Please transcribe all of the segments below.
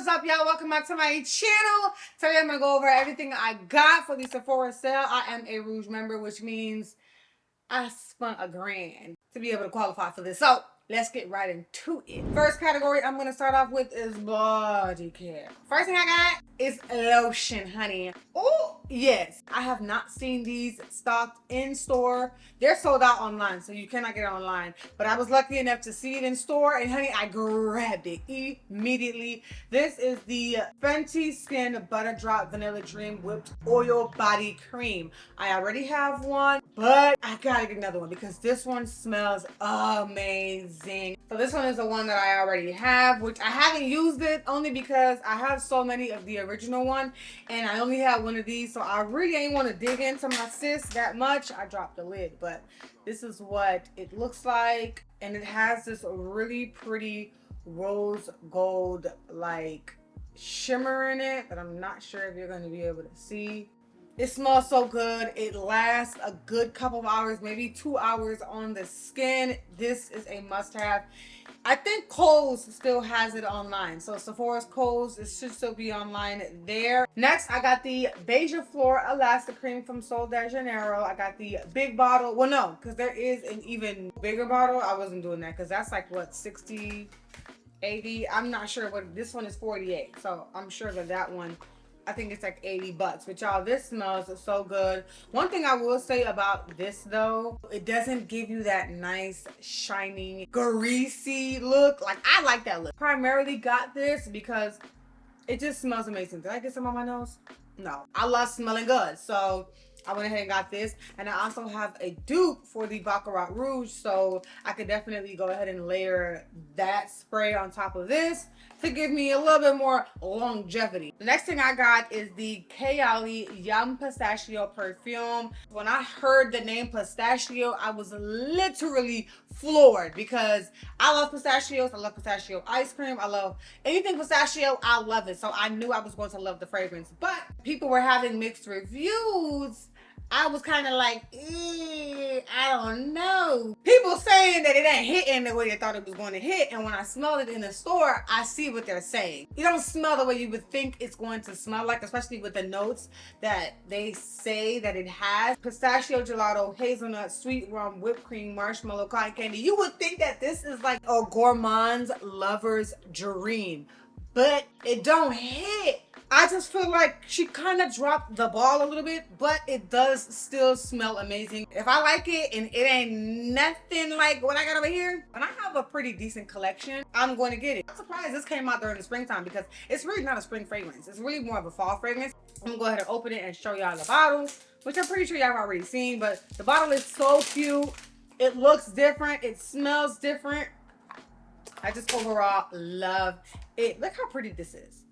is up, y'all? Welcome back to my channel. Today I'm gonna go over everything I got for the Sephora sale. I am a Rouge member, which means I spent $1,000 to be able to qualify for this. So let's get right into it. First category I'm gonna start off with is body care. First thing I got is lotion, honey. Oh yes, I have not seen these stocked in store. They're sold out online, so you cannot get it online. But I was lucky enough to see it in store, and honey, I grabbed it immediately. This is the Fenty Skin Butter Drop Vanilla Dream Whipped Oil Body Cream. I already have one, but I gotta get another one because this one smells amazing. So this one is the one that I already have, which I haven't used it only because I have so many of the original one, and I only have one of these, so I really ain't want to dig into my sis that much. I dropped the lid, but this is what it looks like, and it has this really pretty rose gold like shimmer in it that I'm not sure if you're going to be able to see. It smells so good. It lasts a good couple of hours, maybe 2 hours on the skin. This is a must-have. I think Kohl's still has it online. So Sephora's Kohl's, it should still be online there. Next, I got the Beija Flor Elastic Cream from Sol de Janeiro. I got the big bottle. Well, no, because there is an even bigger bottle. I wasn't doing that because that's like, what, 60, 80? I'm not sure what. This one is 48. So I'm sure that one, I think it's like $80. But y'all, this smells so good. One thing I will say about this though, it doesn't give you that nice, shiny, greasy look. Like, I like that look. Primarily got this because it just smells amazing. Did I get some on my nose? No. I love smelling good. So I went ahead and got this. And I also have a dupe for the Baccarat Rouge. So I could definitely go ahead and layer that spray on top of this to give me a little bit more longevity. The next thing I got is the Kayali Yum Pistachio Perfume. When I heard the name pistachio, I was literally floored because I love pistachios. I love pistachio ice cream. I love anything pistachio. I love it. So I knew I was going to love the fragrance. But people were having mixed reviews. I was kind of like, I don't know. People saying that it ain't hitting the way they thought it was going to hit. And when I smelled it in the store, I see what they're saying. You don't smell the way you would think it's going to smell like, especially with the notes that they say that it has. Pistachio gelato, hazelnut, sweet rum, whipped cream, marshmallow, cotton candy. You would think that this is like a gourmand's lover's dream. But it don't hit. I just feel like she kind of dropped the ball a little bit, but it does still smell amazing. If I like it and it ain't nothing like what I got over here, and I have a pretty decent collection, I'm going to get it. I'm surprised this came out during the springtime because it's really not a spring fragrance. It's really more of a fall fragrance. I'm going to go ahead and open it and show y'all the bottle, which I'm pretty sure y'all have already seen, but the bottle is so cute. It looks different. It smells different. I just overall love it. Look how pretty this is.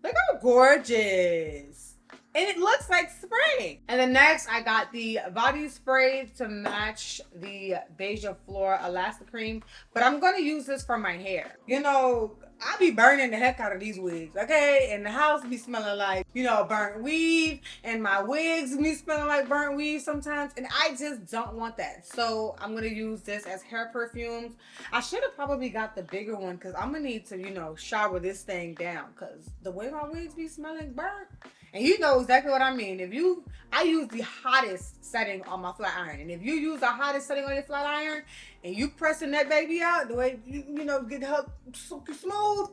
Look how gorgeous. And it looks like spring. And then next, I got the body spray to match the Beija Flor Elastic Cream. But I'm going to use this for my hair. You know, I be burning the heck out of these wigs, okay? And the house be smelling like, you know, burnt weave. And my wigs be smelling like burnt weave sometimes. And I just don't want that. So I'm going to use this as hair perfumes. I should have probably got the bigger one because I'm going to need to, you know, shower this thing down. Because the way my wigs be smelling burnt. And you know exactly what I mean. I use the hottest setting on my flat iron. And if you use the hottest setting on your flat iron and you pressing that baby out the way, you know, get her super smooth,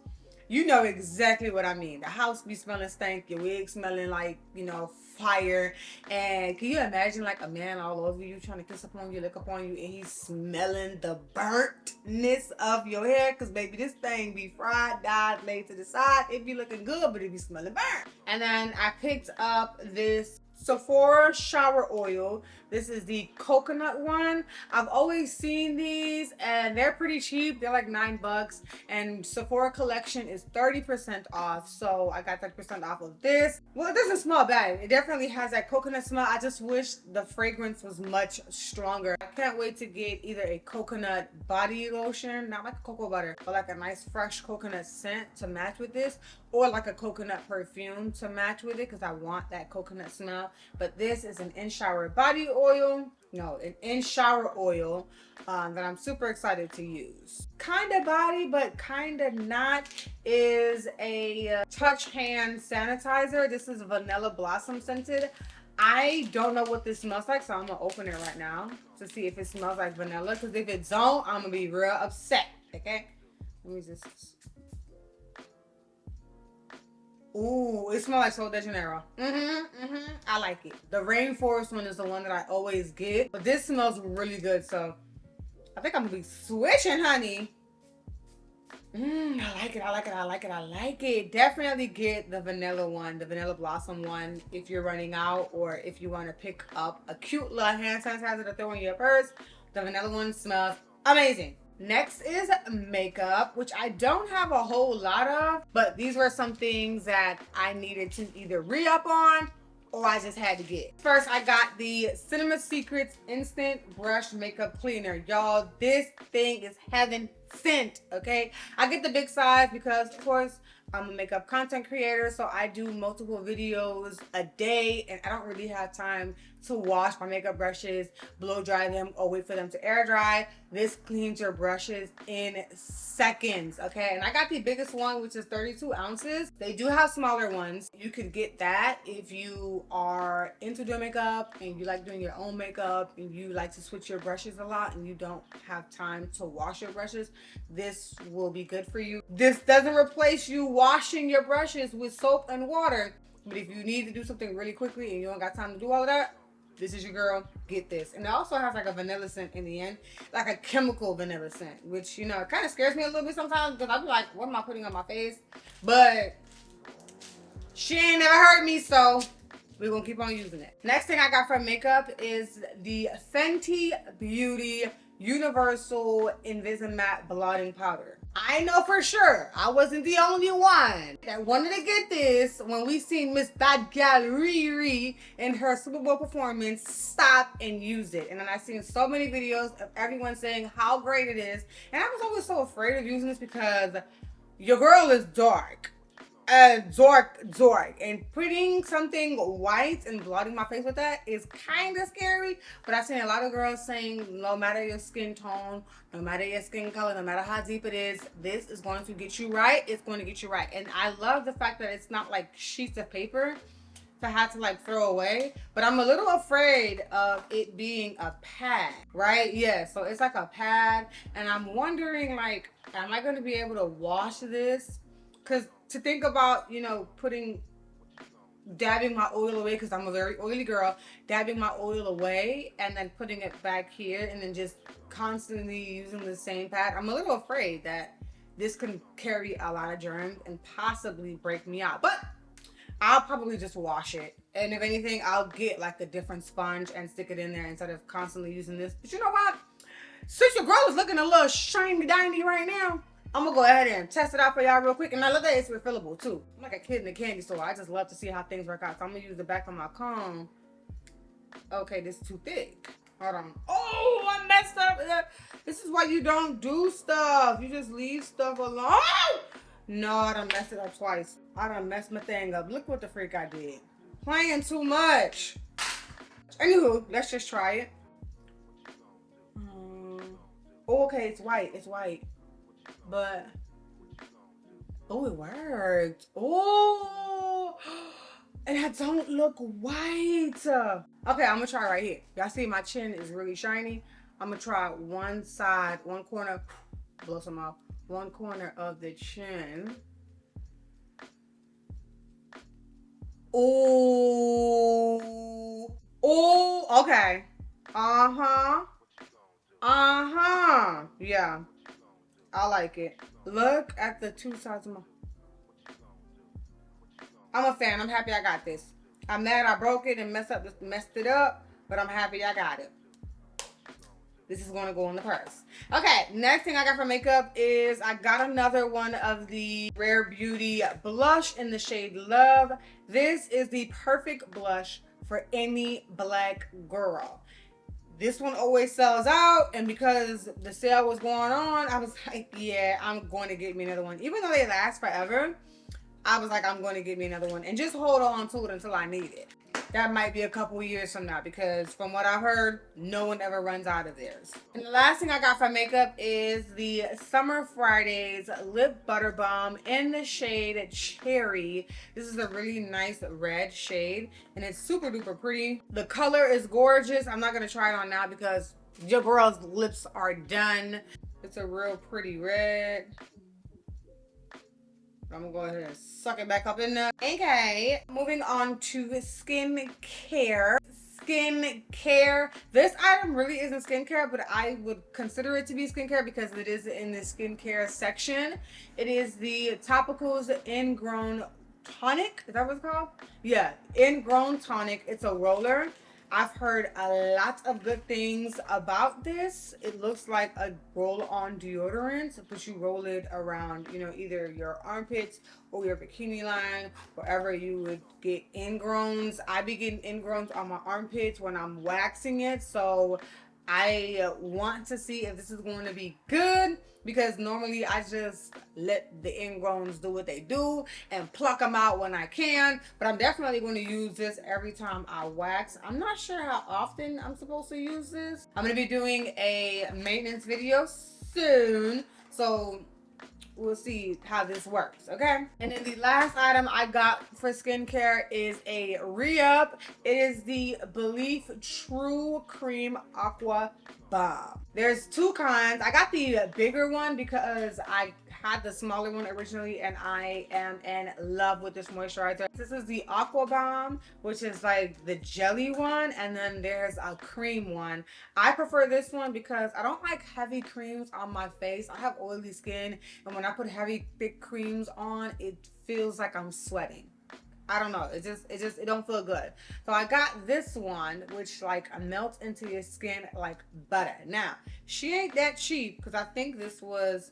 you know exactly what I mean. The house be smelling stank, your wig smelling like, you know, fire. And can you imagine like a man all over you trying to kiss upon you, lick upon you, and he's smelling the burntness of your hair? Because baby, this thing be fried, dyed, laid to the side. It be looking good, but it be smelling burnt. And then I picked up this Sephora shower oil. This is the coconut one. I've always seen these and they're pretty cheap. They're like $9 and Sephora collection is 30% off. So I got 30% off of this. Well, it doesn't smell bad. It definitely has that coconut smell. I just wish the fragrance was much stronger. I can't wait to get either a coconut body lotion, not like a cocoa butter, but like a nice fresh coconut scent to match with this, or like a coconut perfume to match with it because I want that coconut smell. But this is an in-shower body oil. no, an in shower oil that I'm super excited to use. Kind of body, but kind of not, is a touch hand sanitizer. This is vanilla blossom scented. I don't know what this smells like, so I'm gonna open it right now to see if it smells like vanilla. Because if it don't, I'm gonna be real upset. Okay, let me just. Ooh, it smells like Sol de Janeiro. I like it. The rainforest one is the one that I always get, but this smells really good. So I think I'm gonna be switching, honey. I like it. I like it. I like it. I like it. Definitely get the vanilla one, the vanilla blossom one, if you're running out, or if you want to pick up a cute little hand sanitizer to throw in your purse. The vanilla one smells amazing. Next is makeup, which I don't have a whole lot of, but these were some things that I needed to either re-up on or I just had to get. First, I got the Cinema Secrets Instant Brush Makeup Cleaner. Y'all, this thing is heaven sent, okay? I get the big size because, of course, I'm a makeup content creator, so I do multiple videos a day, and I don't really have time to wash my makeup brushes, blow dry them, or wait for them to air dry. This cleans your brushes in seconds, okay? And I got the biggest one, which is 32 ounces. They do have smaller ones. You could get that if you are into doing makeup and you like doing your own makeup and you like to switch your brushes a lot and you don't have time to wash your brushes. This will be good for you. This doesn't replace you washing your brushes with soap and water, but if you need to do something really quickly and you don't got time to do all of that, this is your girl. Get this. And it also has like a vanilla scent in the end, like a chemical vanilla scent, which, you know, it kind of scares me a little bit sometimes because I'll be like, what am I putting on my face? But she ain't never hurt me, so we're gonna keep on using it. Next thing I got from makeup is the Fenty Beauty Universal Invisimatte Blotting Powder. I know for sure I wasn't the only one that wanted to get this when we seen Miss Bad Gal Riri in her Super Bowl performance stop and use it. And then I seen so many videos of everyone saying how great it is. And I was always so afraid of using this because your girl is dark. Dark, and putting something white and blotting my face with that is kind of scary. But I've seen a lot of girls saying no matter your skin tone, no matter your skin color, no matter how deep it is, this is going to get you right. It's going to get you right. And I love the fact that it's not like sheets of paper to have to like throw away, but I'm a little afraid of it being a pad, right? Yeah, so it's like a pad, and I'm wondering, like, am I going to be able to wash this? Because to think about, you know, dabbing my oil away, because I'm a very oily girl, dabbing my oil away and then putting it back here and then just constantly using the same pad, I'm a little afraid that this can carry a lot of germs and possibly break me out. But I'll probably just wash it. And if anything, I'll get like a different sponge and stick it in there instead of constantly using this. But you know what? Since your girl is looking a little shiny-diny right now, I'm gonna go ahead and test it out for y'all real quick. And I love that it's refillable too. I'm like a kid in a candy store. I just love to see how things work out. So I'm gonna use the back of my comb. Okay, this is too thick. Hold on. Oh, I messed up. This is why you don't do stuff. You just leave stuff alone. No, I done messed it up twice. I done messed my thing up. Look what the freak I did. Playing too much. Anywho, let's just try it. Oh, okay, it's white. It's white. But, oh, it worked. Oh, and I don't look white. Okay, I'm gonna try right here. Y'all see my chin is really shiny. I'm gonna try one side, one corner, blow some off. One corner of the chin. Oh, oh, okay. Yeah, I like it. Look at the two sides of my. I'm a fan. I'm happy I got this. I'm mad I broke it and messed it up, but I'm happy I got it. This is going to go in the purse. Okay, next thing I got for makeup is I got another one of the Rare Beauty blush in the shade Love. This is the perfect blush for any black girl. This one always sells out, and because the sale was going on, I was like, yeah, I'm going to get me another one. Even though they last forever, I was like, I'm going to get me another one and just hold on to it until I need it. that might be a couple years from now, because from what I've heard, no one ever runs out of theirs. And the last thing I got for makeup is the Summer Fridays Lip Butter Balm in the shade Cherry. This is a really nice red shade, and it's super duper pretty. The color is gorgeous. I'm not gonna try it on now because your girl's lips are done. It's a real pretty red. I'm gonna go ahead and suck it back up in there. Okay, moving on to skincare. Skincare. This item really isn't skincare, but I would consider it to be skincare because it is in the skincare section. It is the Topicals Ingrown Tonic. Is that what it's called? Yeah, Ingrown Tonic. It's a roller. I've heard a lot of good things about this. It looks like a roll-on deodorant, but you roll it around, you know, either your armpits or your bikini line, wherever you would get ingrowns. I be getting ingrowns on my armpits when I'm waxing it, so I want to see if this is going to be good, because normally I just let the ingrowns do what they do and pluck them out when I can. But I'm definitely going to use this every time I wax. I'm not sure how often I'm supposed to use this. I'm going to be doing a maintenance video soon, so we'll see how this works, okay? And then the last item I got for skincare is a re-up. It is the Belief True Cream Aqua Bomb. There's two kinds. I got the bigger one because I had the smaller one originally, and I am in love with this moisturizer. This is the Aqua Bomb, which is like the jelly one, and then there's a cream one. I prefer this one because I don't like heavy creams on my face. I have oily skin, and when I put heavy thick creams on, it feels like I'm sweating. I don't know. It don't feel good. So I got this one, which like melts into your skin like butter. Now, she ain't that cheap because I think this was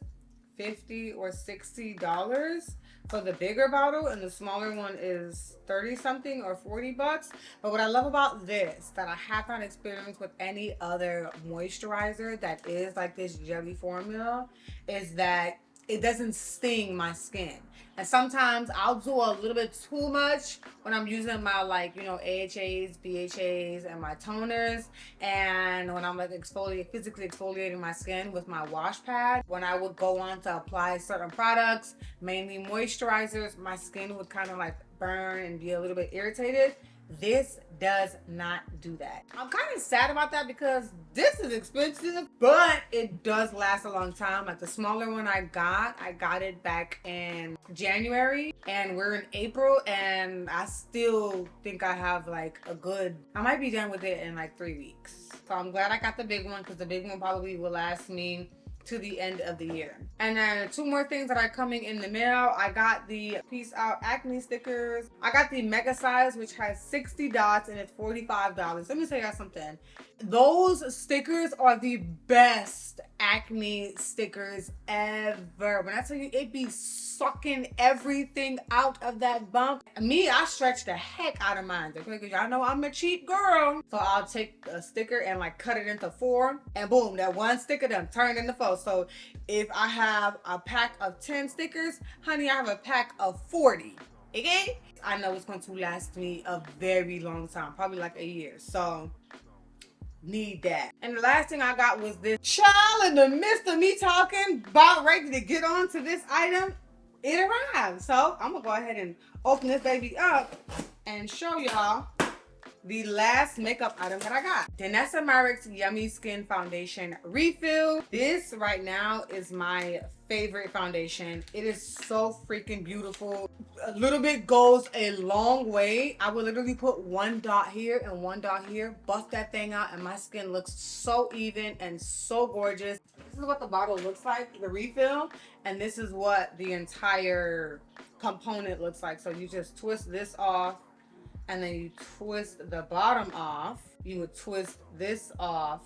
$50 or $60 for the bigger bottle, and the smaller one is 30 something or 40 bucks. But what I love about this that I have not experienced with any other moisturizer that is like this jelly formula is that it doesn't sting my skin. And sometimes I'll do a little bit too much when I'm using my, like, you know, AHAs, BHAs, and my toners. And when I'm like physically exfoliating my skin with my wash pad, when I would go on to apply certain products, mainly moisturizers, my skin would kind of like burn and be a little bit irritated. This does not do that. I'm kind of sad about that because this is expensive, but it does last a long time. Like the smaller one I got it back in January, and we're in April, and I still think I have like I might be done with it in like 3 weeks. So I'm glad I got the big one because the big one probably will last me to the end of the year. And then two more things that are coming in the mail. I got the Peace Out acne stickers. I got the mega size, which has 60 dots and it's $45. Let me tell you something. Those stickers are the best acne stickers ever. When I tell you, it be sucking everything out of that bump. Me, I stretch the heck out of mine, okay? Because y'all know I'm a cheap girl. So I'll take a sticker and like cut it into 4, and boom, that one sticker done turned into 4. So if I have a pack of 10 stickers, honey, I have a pack of 40, okay? I know it's going to last me a very long time, probably like a year. So need that. And the last thing I got was this. Child, in the midst of me talking about ready to get on to this item, it arrived. So I'm gonna go ahead and open this baby up and show y'all the last makeup item that I got. Danessa Myricks Yummy Skin Foundation Refill. This right now is my favorite foundation. It is so freaking beautiful. A little bit goes a long way. I would literally put 1 dot here and 1 dot here, buff that thing out, and my skin looks so even and so gorgeous. This is what the bottle looks like, the refill, and this is what the entire component looks like. So you just twist this off, and then you twist the bottom off. You would twist this off,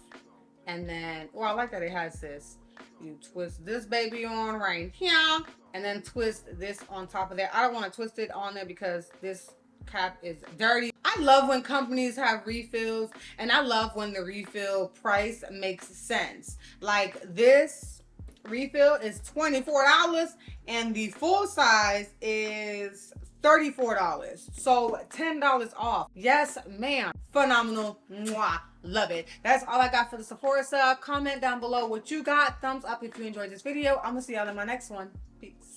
and then, well, I like that it has this. You twist this baby on right here, and then twist this on top of there. I don't want to twist it on there because this cap is dirty. I love when companies have refills, and I love when the refill price makes sense. Like this refill is $24, and the full size is $34. So $10 off. Yes, ma'am. Phenomenal. Mwah. Love it. That's all I got for the Sephora sale. Comment down below what you got. Thumbs up if you enjoyed this video. I'm gonna see y'all in my next one. Peace.